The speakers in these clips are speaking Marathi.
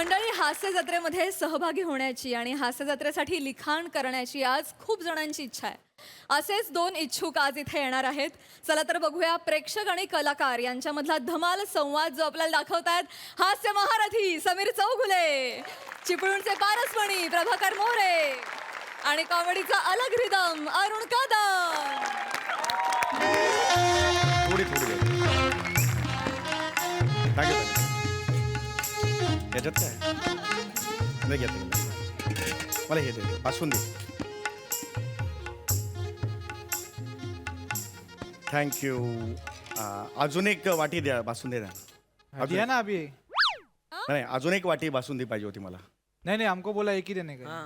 मंडळी, हास्य जत्रेमध्ये सहभागी होण्याची आणि हास्य जत्रेसाठी लिखाण करण्याची आज खूप जणांची इच्छा आहे. असेच दोन इच्छुक आज इथे येणार आहेत. चला तर बघूया प्रेक्षक आणि कलाकार यांच्यामधला धमाल संवाद जो आपल्याला दाखवतायत हास्य महारथी समीर चौगुले, चिपळूणचे पारसमणी प्रभाकर मोरे आणि कॉमेडीचा अलग रिदम अरुण कदम. थोडी याच्यात काय नाही घेत मला हे दे पासून दे. थँक्यू. अजून एक वाटी द्या बासुंदी द्या. दिया ना अभी. नाही अजून एक वाटी बासुंदी पाहिजे होती मला. नहीं हमको बोला एक ही देने का.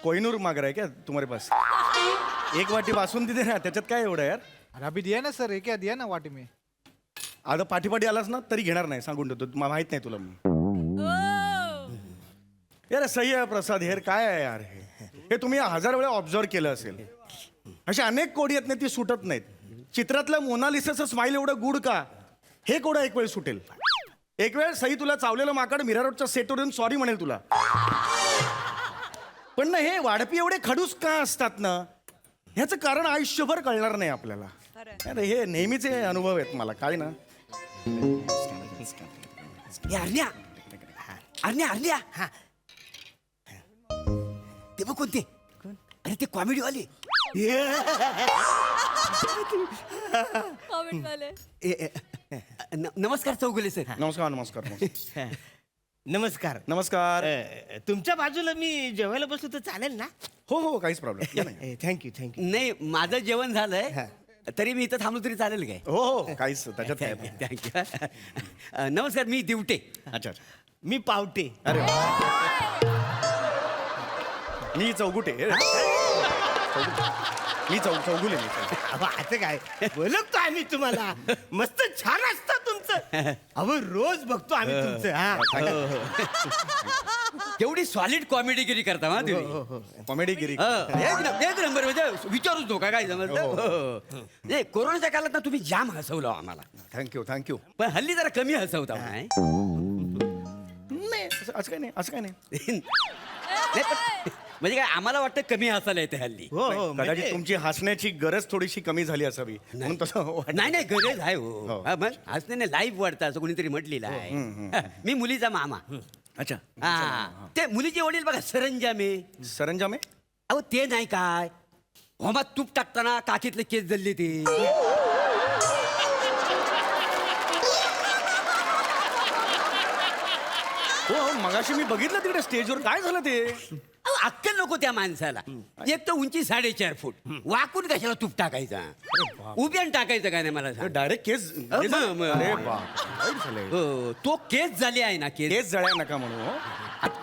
कोहिनूर माग रहा है क्या तुम्हारे पास? एक वाटी बासुंदी दे ना, त्याच्यात काय एवढं यार. अरे अभी दिया ना सर, एक क्या दिया ना वाटी में. आता पाठीपाठी आलास ना तरी घेणार नाही, सांगून ठेवतो. मला माहित नाही तुला मी. यार सही आहे प्रसाद हेर, काय आहे यार हे तुम्ही 1000 वेळा ऑब्झर्व केलं असेल. असे अनेक कोडी आहेत ना ती सुटत नाहीत. चित्रातलं मोनालिसाचं स्माईल एवढं गुड का हे कोडं एक वेळ सुटेल. एक वेळ सही तुला चावलेलं माकड मीरा रोडच्या सेटवर येऊन सॉरी म्हणेल तुला. पण ना हे वाढपी एवढे खडूस का असतात ना, ह्याचं कारण आयुष्यभर कळणार नाही आपल्याला. अरे हे नेहमीचे अनुभव आहेत मला, काय ना. अर्ण्या अर्ण्या अर्ण्या हा ते बघ कोणते. अरे ते कॉमेडी वाले. कॉमेडीवाले. नमस्कार चौगुले सर. नमस्कार नमस्कार नमस्कार. नमस्कार. नमस्कार. तुमच्या बाजूला मी जेवायला बसलो तर चालेल ना? हो हो काहीच प्रॉब्लेम नाही. Thank you thank you. नाही माझं जेवण झालंय तरी मी इथं थांबलो तरी चालेल काय? हो हो काहीच त्याच्यात काय नाही. थँक्यू. नमस्कार मी दिवटे. अच्छा अच्छा. मी पावटे. अरे वा. मी चौगुटे. मी चौगुले मी. अहो असं काय बोलतो आम्ही तुम्हाला. मस्त छान असतं तुमचं. अहो रोज बघतो आम्ही तुमचं. हा केवढी सॉलिड कॉमेडीगिरी करता हा तुम्ही. कॉमेडीगिरी. एक नंबर म्हणजे विचारूच नका काय समजलं. नाही कोरोनाच्या काळात ना तुम्ही जाम हसवलं आम्हाला. Thank you thank you. पण हल्ली जरा कमी हसवता नाही असं काय नाही असं काय नाही. नाही, पण म्हणजे काय आम्हाला वाटतं कमी हसायला येते हल्ली. हो हो कदाचित म्हणजे तुमची हसण्याची गरज थोडीशी कमी झाली असावी म्हणून तसं वाटलं. नाही नाही गरज आहे हो. हो. हा, मग हसण्याने लाईफ वाढतं असं कोणीतरी म्हटलेलं आहे. मी मुलीचा मामा. अच्छा. हा ते मुलीचे वडील बघा सरंजामे. सरंजामे. अहो ते नाही काय होमात तूप टाकताना काकीतले केस जळले ते. हो हो मगाशी मी बघितलं तिकडे स्टेजवर. काय झालं ते? अहो, अक्कल नको त्या माणसाला. एक तर उंची 4.5 फूट. वाकून कशाला तूप टाकायचा? उभ्यान टाकायचं काय नाही मला सांग. डायरेक्ट केस. अरे अरे बाप वाईट झालंय. हो, तो केस झाले आहे ना केस. केस जळ्या नका म्हणू हो.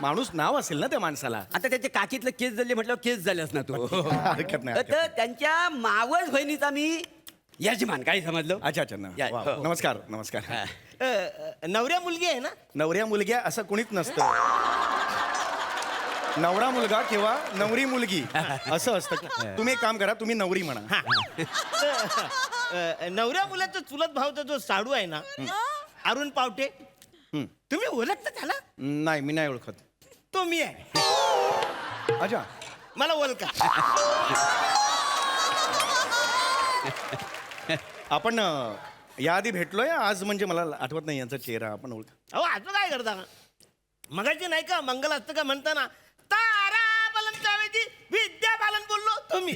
माणूस नाव असेल ना त्या माणसाला. आता त्याच्या काकीतलं केस जळले म्हटल्यावर केस झाल्यास ना तो. हरकत नाही, हरकत तर त्यांच्या मावस बहिणीचा मी यजमान. काय समजलं? अच्छा अच्छा या, वा, हो. नमस्कार नमस्कार. हा. नवऱ्या मुलगी आहे ना? नवऱ्या मुलग्या असं कोणीच नसतं. नवरा मुलगा किंवा नवरी मुलगी असं असतं. तुम्ही एक काम करा, तुम्ही नवरी म्हणा. नवऱ्या मुलाचा चुलत भावचा जो साडू आहे ना अरुण पावटे, हं. तुम्ही ओळखता त्याला? नाही मी नाही ओळखत. तो मी आहे. अच्छा. मला ओळखा. आपण याआधी भेटलोय आज, म्हणजे मला आठवत नाही यांचा चेहरा. आपण ओळख. अहो असं काय करता? मगाशी नाही का मंगल असतं का म्हणताना तारा बालनच्या ऐवजी विद्या बालन बोललो तुम्ही.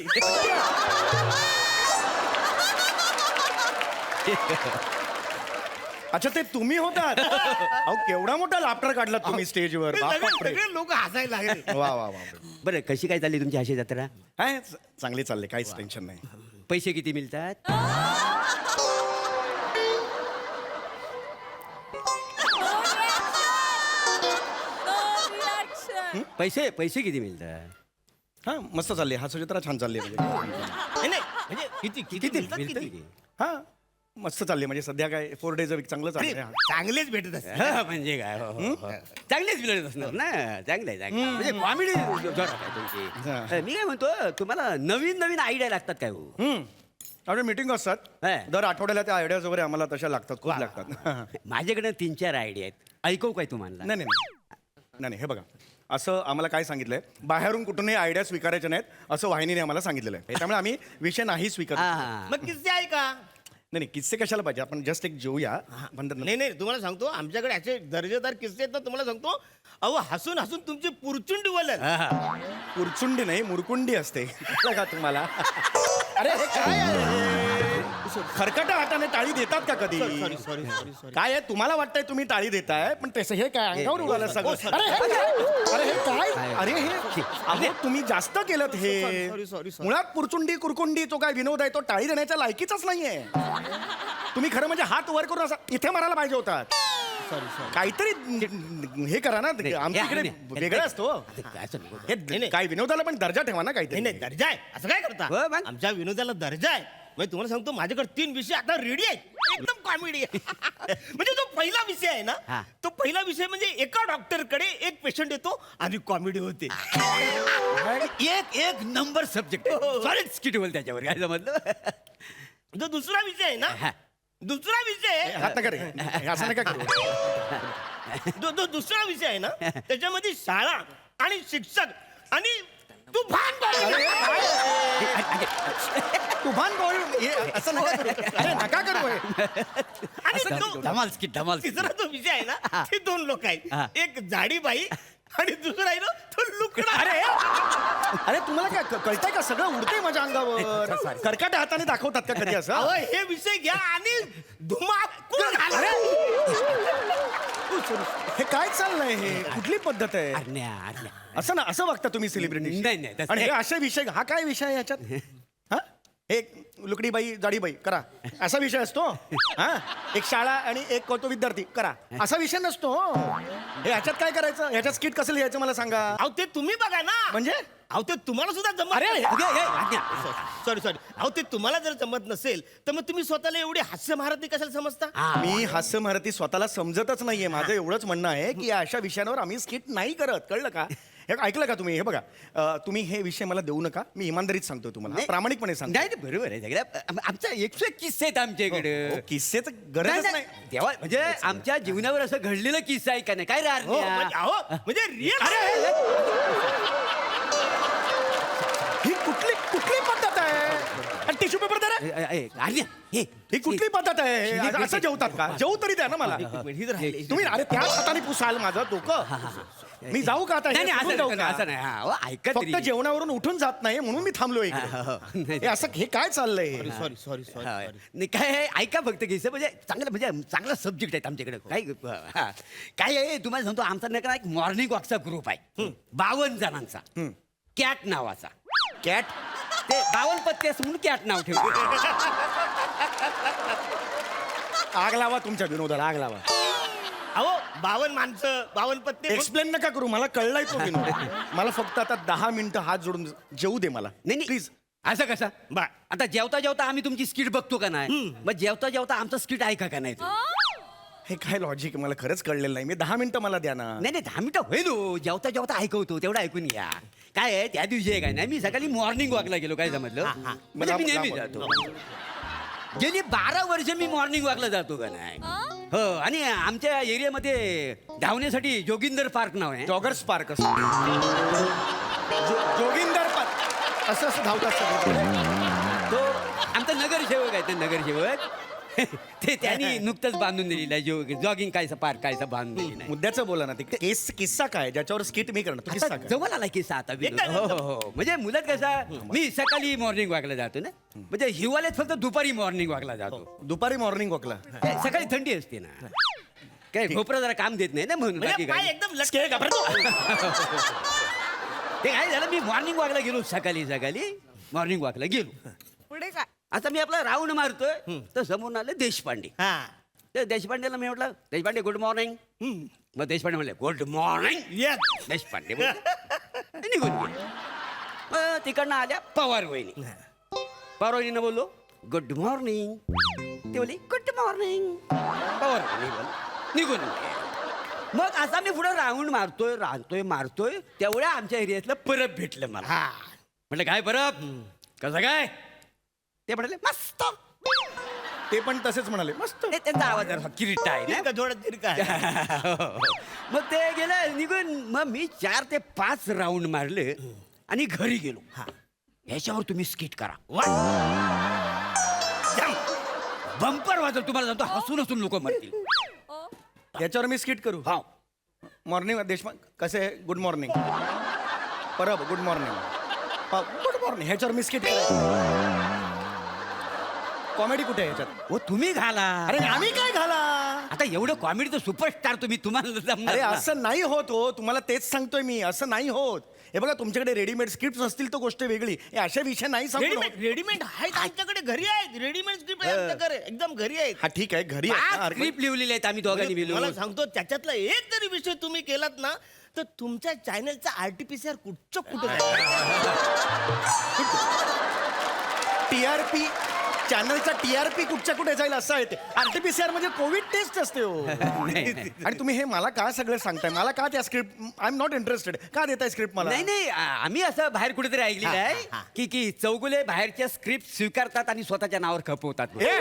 अच्छा ते तुम्ही होतात. अहो केवढा मोठा लाफ्टर काढला तुम्ही स्टेजवर. बापरे. सगळे लोक हसायला लागले. वा वा वा. बरं कशी काय चालली तुमची अशी जत्रा? काय चांगले चालले, काहीच टेन्शन नाही. पैसे किती मिळतात? पैसे पैसे किती मिळतात? हा मस्त चालले. हा जत्रा छान चालली म्हणजे. नाही, नाही, म्हणजे किती किती मिळतात मिळतं किती? किती? हा मस्त चालले म्हणजे सध्या काय 4 days a week चांगलं अरे, चाललंय. चांगलेच भेटत असतात. हा, म्हणजे काय हो, हो, हो. चांगलेच मिळत असणार ना. चांगलं आहे चांगलं आहे. म्हणजे कॉमेडी जोरात आहे तुमची. हा. मी काय म्हणतो तुम्हाला नवीन नवीन आयडिया लागतात काय हो? आपल्या मीटिंग असतात हा. दर आठवड्याला त्या आयडियाज वगैरे आम्हाला तशा लागतात खूप लागतात माझ्याकडे 3-4 आयडिया आहेत ऐकू काय तुम्हाला नाही नाही नाही हे बघा असं आम्हाला काय सांगितलंय बाहेरून कुठूनही आयडिया स्वीकारायच्या नाहीत असं वाहिनीने आम्हाला सांगितलेलं आहे त्यामुळे आम्ही विषय नाही स्वीकारत हा. मग किस्से आहे का नाही किस्से कशाला पाहिजे आपण जस्ट एक जेऊया म्हणतात ना. नाही नाही तुम्हाला सांगतो आमच्याकडे असे दर्जेदार किस्से आहेत ना तुम्हाला सांगतो अहो हसून हसून तुमची पुरचुंडी वलल पुरचुंडी नाही मुरकुंडी असते कळलं का तुम्हाला अरे हे काय आहे? खरकटा हाताने टाळी देतात का कधी सॉरी सॉरी सॉरी सॉरी काय आहे तुम्हाला वाटतंय तुम्ही टाळी देताय पण तसं हे काय अंगावर उडालं सगळं अरे हे काय? अरे हे काय अरे हे अहो तुम्ही जास्त केलं हे Sorry, sorry, sorry. मुळात पुरचुंडी कुरकुंडी तो काय विनोद आहे तो टाळी देण्याच्या लायकीचाच नाहीये तुम्ही खरं म्हणजे हात वर करून असा इथे मारायला पाहिजे होता सॉरी सॉरी काहीतरी हे करा ना आमच्या इकडे वेगळं असतो हे काय विनोदाला पण दर्जा ठेवा ना नाही काहीतरी नाही दर्जा आहे असं काय हो, करता मग? आमच्या विनोदाला दर्जा आहे म्हणजे तुम्हाला सांगतो माझ्याकडे 3 विषय आता रेडी आहेत एकदम कॉमेडी म्हणजे तो पहिला विषय आहे हा. ना तो पहिला विषय म्हणजे एका डॉक्टरकडे एक पेशंट येतो आणि कॉमेडी होते एक नंबर सब्जेक्ट सॉरी स्किट बोल त्याच्यावर काय समजलं जो दुसरा विषय आहे हा. ना दुसरा विषय हात नका रे हे असं नका करू जो दुसरा विषय आहे ना त्याच्यामध्ये शाळा आणि शिक्षक आणि तुफान बाळगणे. तुफान बोल असं नका करू अरे नका करू हे. आणि तो धमाल स्किट धमाल तिसरा जो विषय आहे ना ते 2 लोक हा. आहेत एक जाडी बाई आणि दुसरा आहे ना तो लुकडा अरे अरे तुम्हाला काय कळतंय का सगळं उडतंय माझ्या अंगावर कर्कट हाताने दाखवतात का कधी असं अहो हे विषय घ्या आणि धुमाकूळ घाला. हे काय चाललंय हे कुठली पद्धत आहे अरण्या असं ना असं बघता तुम्ही सेलिब्रिटी नाही, नाही, तसं आणि हे नाही. असे विषय हा काय विषय आहे याच्यात हा एक लुकडी बाई जाडी बाई करा असा विषय असतो हा एक शाळा आणि एक तो विद्यार्थी करा असा विषय नसतो हे ह्याच्यात काय करायचं ह्याच्यात स्किट कसं लिहायचं मला सांगा अहो ते तुम्ही बघा ना म्हणजे अहो ते तुम्हाला सुद्धा जमत अरे, नाही. सॉरी सॉरी अहो ते तुम्हाला जर जमत नसेल तर मग तुम्ही स्वतःला एवढे हास्य महारथी कशाला समजता मी हास्य महारथी स्वतःला समजतच नाहीये माझं एवढंच म्हणणं आहे की या अशा विषयांवर आम्ही स्किट नाही करत कळलं का हे ऐकलं का तुम्ही हे बघा तुम्ही हे विषय मला देऊ नका मी इमानदारीत सांगतो तुम्हाला नाही. प्रामाणिकपणे सांगतो नाही नाही, बरोबर आहे सगळ्या आमचा 101 किस्से आहेत आमच्याकडे किस्सेच गरजच नाही तेव्हा म्हणजे आमच्या जीवनावर असं घडलेलं किस्सा आहे का नाही काय हो म्हणजे अहो म्हणजे रिअल ही कुठली कुठली पद्धत आहे टिश्यू पेपर दे रे. ही कुठली पद्धत आहे असं जेवतात का जेवू तरी द्या ना मला तुम्ही अरे त्याच हाताने पुसाल माझं डोकं मी जाऊ का आता हे सोडून जाऊ का? असं नाही हा, हो, ऐका तरी. फक्त जेवणावरून उठून जात नाही म्हणून मी थांबलो हा, हो, इकडे हे असं हे काय चाललंय सॉरी सॉरी हा, सॉरी नाही काय आहे, ऐका फक्त किस्से म्हणजे चांगला सब्जेक्ट आहेत आमच्याकडे काय काय आहे तुम्हाला सांगतो आमचा नाही का एक मॉर्निंग वॉकचा ग्रुप आहे 52 जणांचा कॅट नावाचा कॅट ते 52 पत्ते असं म्हणून कॅट नाव ठेवलं आग लावा तुमच्या विनोदाला आग लावा अहो 52 माणसं 52 पत्ते एक्सप्लेन नका करू मला कळलाय तो विनोद मला फक्त आता 10 मिनिटं हात जोडून जेवू दे मला नाही प्लीज असं कसं बा आता जेवता जेवता आम्ही तुमची स्किट बघतो का नाही मग जेवता जेवता आमचं स्किट ऐका का नाही तुम्ही? हे काय लॉजिक मला खरंच कळलेलं नाही मी 10 मिनिटं मला द्या ना नाही नाही 10 मिनिटं होईल हो. जेवता जेवता ऐकवतो तेवढं ऐकून घ्या काय आहे त्या दिवशी आहे काय नाही मी सकाळी मॉर्निंग वॉकला गेलो काय समजलं म्हणजे मी नेहमी जातो गेली 12 वर्ष मी मॉर्निंग वॉकला जातो का नाही हो आणि आमच्या एरियामध्ये धावण्यासाठी जोगिंदर पार्क नाव आहे जॉगर्स पार्क असं जोगिंदर पार्क असं धावतात सगळे तो आमचा नगरसेवक आहे ते नगरसेवक ते त्यांनी नुकतंच बांधून दिलेलं आहे जॉगिंग कायचं पार्क कायचं बांधून दिलेलं आहे मुद्द्याचं बोला ना ते किस्सा काय ज्याच्यावर स्किट मी करणार तो किस्सा आता काय जवळ आला किस्सा आता विनोद. एकदम, हो हो हो म्हणजे मुलं कसा मी सकाळी मॉर्निंग वॉकला जातो ना म्हणजे हिवाळ्यात फक्त दुपारी मॉर्निंग वॉकला जातो दुपारी मॉर्निंग वॉकला काय सकाळी थंडी असते ना काय घोपरा जरा काम देत नाही ना म्हणून बाकी म्हणजे पाय काय एकदम लटके ते काय झालं मी मॉर्निंग वॉकला गेलो सकाळी मॉर्निंग वॉकला गेलो पुढे काय आता मी आपला राऊंड मारतोय तर समोरून आले देशपांडे हा तर देशपांडेला मी म्हटलं देशपांडे गुड मॉर्निंग मग देशपांडे म्हणले गुड मॉर्निंग येस देशपांडे बोलले. निघून गेले मग तिकडनं आल्या पवार वहिनी पवार वहिनीनं बोललो गुड मॉर्निंग ते बोलली गुड मॉर्निंग पवार वहिनी बोलली. निघून गेले. मग असा मी पुढे राऊंड मारतोय तेवढ्या आमच्या एरियातलं परब भेटलं मला म्हटलं काय परब कसं काय ते म्हणाले मस्त. ते पण तसेच म्हणाले मस्त. ते त्यांचा आवाज जरा किरीट आहे ना. तिरका थोडा तिरका आहे. मग ते गेलं निघून. मग मी 4 ते 5 राऊंड मारले आणि घरी गेलो. ह्याच्यावर तुम्ही स्किट करा. बंपर वाजव, तुम्हाला सांगतो हसून हसून लोक मरतील. याच्यावर मी स्किट करू. हा. मॉर्निंग देशपांडे कसे आहे? Good morning. Parab good morning. Good morning. ह्याच्यावर मी स्किट कॉमेडी कुठे आहे ह्याच्यात? हो तुम्ही घाला. अरे आम्ही काय घाला? आता एवढं कॉमेडीचं सुपरस्टार तुम्ही, तुम्हाला जमणार अरे ना. असं नाही होत हो. तुम्हाला तेच सांगतोय मी. असं नाही होत. हे बघा तुमच्याकडे रेडीमेड स्क्रिप्ट असतील तर गोष्ट वेगळी. हे अशा विषय नाही सांगू. रेडीमेड आहेत आमच्याकडे, घरी आहेत रेडीमेड स्क्रिप्ट आहे आमच्याकडे, एकदम घरी आहेत. हा ठीक आहे घरी आहे. हा, हरकत- स्क्रिप्ट लिहिलेले आहेत आम्ही दोघांनी मला मिळून. सांगतो त्याच्यातला एक जरी विषय तुम्ही केलात ना तर तुमच्या चॅनलचा आरटीपीसीआर कुठचं कुठं TRP चॅनलचा TRP कुठच्या कुठे जाईल असं आहे ते. RT-PCR म्हणजे कोविड टेस्ट असते हो. आणि तुम्ही हे मला का सगळं सांगताय? मला का त्या script I am not interested का देताय स्क्रिप्ट मला? नाही नाही आम्ही असं बाहेर कुठेतरी ऐकलेलं आहे की चौगुले बाहेरच्या स्क्रिप्ट स्वीकारतात आणि स्वतःच्या नावावर खपवतात. हे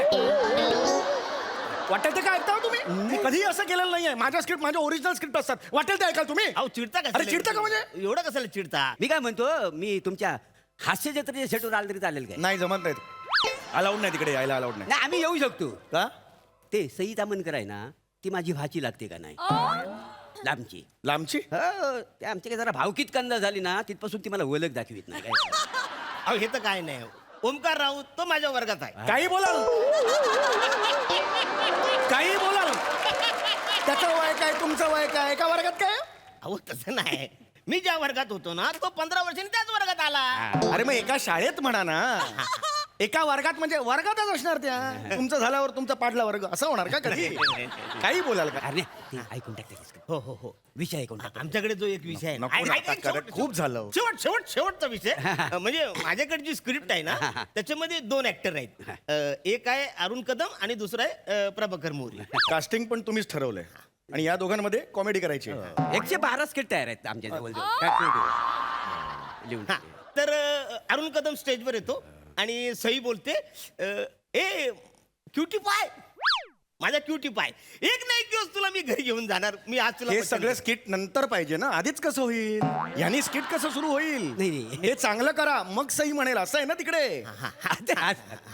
वाटेल ते काय ऐकता हो तुम्ही? मी कधीही असं केलेलं नाहीये. माझ्या स्क्रिप्ट माझ्या ओरिजिनल स्क्रिप्ट असतात. वाटेल ते ऐकाल तुम्ही? अहो चिडता का? अरे चिडता का म्हणजे? एवढं कशाला चिडता? मी काय म्हणतो, मी तुमच्या हास्य जत्रेच्या सेटवर आलं तरी चालेल काय? नाही जमत नाहीत. अलाउड नाही तिकडे यायला अलाउड नाही. नाही आम्ही येऊ शकतो. का? ते सई तामणकर आहे ना, ती माझी भाची लागते का नाही? लांबची. लांबची? हो, ते आमच्या काही जरा भावकीत कंदा झाली ना, तिथपासून ती मला ओळख दाखवित नाही काय. अहो हे तर काय नाही. ओमकार राऊत तो माझ्या वर्गात आहे. काही बोलाल काही बोलाल. त्याचं वय काय तुमचं वय काय एका वर्गात काय? अहो तसं नाही. मी ज्या वर्गात होतो ना तो 15 वर्षांनी त्याच वर्गात आला. अरे मग एका शाळेत म्हणा ना. एका वर्गात म्हणजे वर्गातच असणार त्या. तुमचं झाल्यावर तुमचा पाडला वर्ग असं होणार का कधी? काही बोलाल का? अरे नाही, ते ऐकून टाकते. हो हो हो. विषय ऐकून टाक. आमच्याकडे जो एक विषय आहे ना, नको ना, ऐक, ऐक, आता शेवट- खूप झालं. शेवटचा विषय म्हणजे माझ्याकडे जी स्क्रिप्ट आहे ना त्याच्यामध्ये 2 ऍक्टर आहेत. एक आहे अरुण कदम आणि दुसरा आहे प्रभाकर मोरे. कास्टिंग पण तुम्हीच ठरवलंय आणि या दोघांमध्ये कॉमेडी करायची. 112 स्किट तयार आहेत आमच्या जवळ लिहून. हा, तर अरुण कदम स्टेजवर येतो आणि सई बोलते ए क्युटी पाय, माझा क्युटी पाय, एक ना एक दिवस तुला मी घरी घेऊन जाणार. मी आज तुला हे पटकन सगळं स्किट नंतर पाहिजे ना. आधीच कसं होईल? यांनी स्किट कसं सुरू होईल? नाही, नाही. हे चांगलं करा मग सही म्हणेल असं आहे ना तिकडे.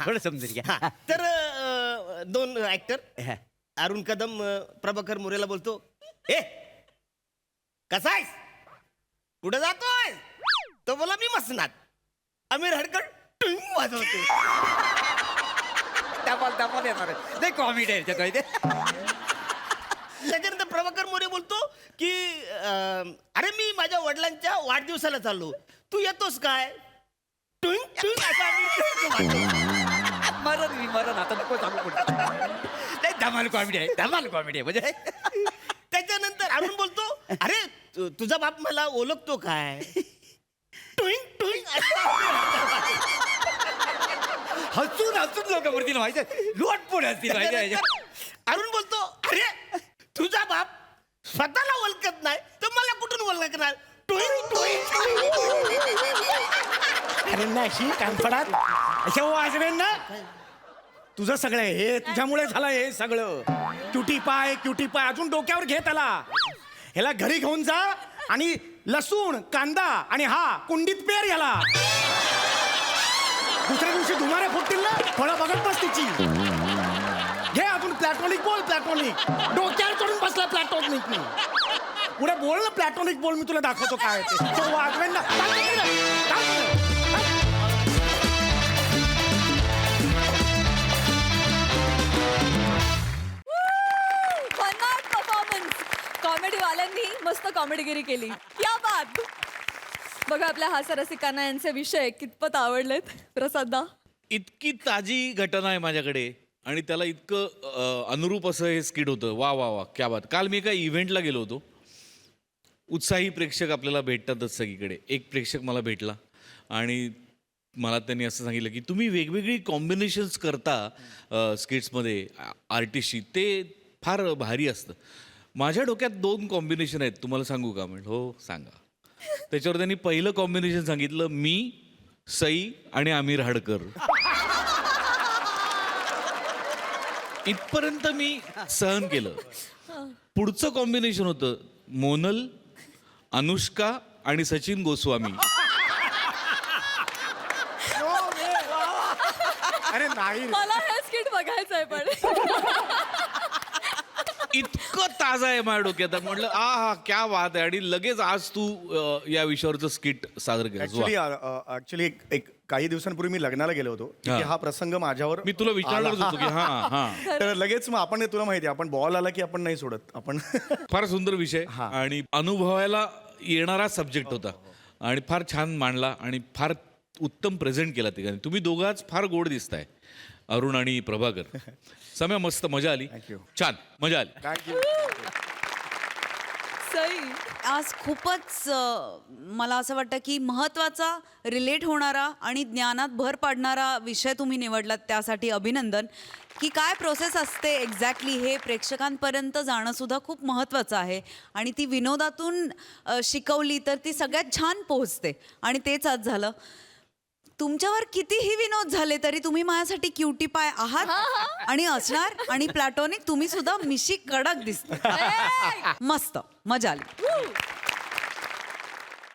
थोडं समजून घ्या. हा, तर 2 ऍक्टर अरुण कदम प्रभाकर मोरेला बोलतो, ए कसा आहेस, कुठे जातोय? तो बोला मी मसनात. आमिर हडकड टुंग वाजवतो. टपाल येणार नाही. कॉमेडी आहे त्याच्यात माहिती आहे? त्याच्यानंतर प्रभाकर मोरे बोलतो की अरे मी माझ्या वडिलांच्या वाढदिवसाला चाललो, तू येतोस काय? टुंग टुंग असा आम्ही मरण आता नको सांगू पुढे. नाही धमाल कॉमेडी आहे, धमाल कॉमेडी आहे म्हणजे. त्याच्यानंतर अरुण बोलतो, अरे तुझा बाप मला ओळखतो काय? टुंग टुंग हसून हसून लोक वरती माहिती लोटपोट असतील माहिती आहे. अरुण बोलतो, अरे तुझा बाप स्वतःला ओळखत नाही तर मला कुठून ओळखणार? टुंग टुंग. अरे नाही कानफडात अशा वाजवेन ना. तुझं सगळं हे तुझ्यामुळे झालं हे सगळं. क्युटी पाय अजून डोक्यावर घे त्याला. ह्याला घरी घेऊन जा आणि लसूण कांदा आणि हा कुंडीत पेर याला. दुसऱ्या दिवशी धुमारे फुटतील ना, फळं बघत बस तिची. घे अजून प्लॅटॉनिक बोल. प्लॅटॉनिक डोक्यावर चढून बसला प्लॅटॉनिक. पुढे बोल ना प्लॅटॉनिक बोल. मी तुला दाखवतो काय ते. तो वाजवेन ना. कॉमेडीवाल्यांनी मस्त कॉमेडीगिरी केली. या बात. बघा आपल्या हास्यरसिकांना यांचे विषय कितपत आवडलेत. प्रसाददा, इतकी ताजी घटना आहे माझ्याकडे आणि त्याला इतकं अनुरूप असं हे स्किट होतं. वा वा वा क्या बात. काल मी एका इव्हेंटला गेलो होतो. उत्साही प्रेक्षक आपल्याला भेटतातच सगळीकडे. एक प्रेक्षक मला भेटला आणि मला त्यांनी असं सांगितलं की तुम्ही वेगवेगळी कॉम्बिनेशन्स करता स्किट्समध्ये आर्टिस्टशी, ते फार भारी असतं. माझ्या डोक्यात 2 कॉम्बिनेशन आहेत, तुम्हाला सांगू का? म्हटलं हो सांगा. त्याच्यावर त्यांनी पहिलं कॉम्बिनेशन सांगितलं, मी, सई आणि आमिर हडकर. इथपर्यंत मी सहन केलं. पुढचं कॉम्बिनेशन होतं मोनल, अनुष्का आणि सचिन गोस्वामी. अरे नाही रे. मला हे स्किट बघायचं आहे पण इतकं ताजा आहे माझ्या डोक्यात. म्हटलं हा क्या बात आहे. आणि लगेच आज तू या विषयावरचं स्किट सादर केलं. ऍक्च्युली एक काही दिवसांपूर्वी मी लग्नाला गेलो होतो की हा. हा प्रसंग माझ्यावर मी तुला विचारणारच होतो की हा हा तर लगेच मग आपण तुला माहिती आहे, आपण बॉल आला की आपण नाही सोडत आपण. फार सुंदर विषय हा. आणि अनुभवायला येणारा सब्जेक्ट होता आणि फार छान मांडला आणि फार उत्तम प्रेझेंट केला तिघांनी. तुम्ही दोघांच फार गोड दिसताय, अरुण आणि प्रभाकर. समय मस्त मजा आली. Thank you. छान मजा आली. थँक्यू. सई आज खूपच मला असं वाटतं की महत्त्वाचा, रिलेट होणारा आणि ज्ञानात भर पाडणारा विषय तुम्ही निवडलात, त्यासाठी अभिनंदन. की काय प्रोसेस असते एक्झॅक्टली हे प्रेक्षकांपर्यंत जाणं सुद्धा खूप महत्त्वाचं आहे. आणि ती विनोदातून शिकवली तर ती सगळ्यात छान पोहोचते. आणि तेच आज झालं. तुमच्यावर कितीही विनोद झाले तरी तुम्ही माझ्यासाठी क्युटी पाय आहात आणि असणार. आणि प्लॅटॉनिक तुम्ही सुद्धा मिशी कडक दिसता. मस्त मजा आली.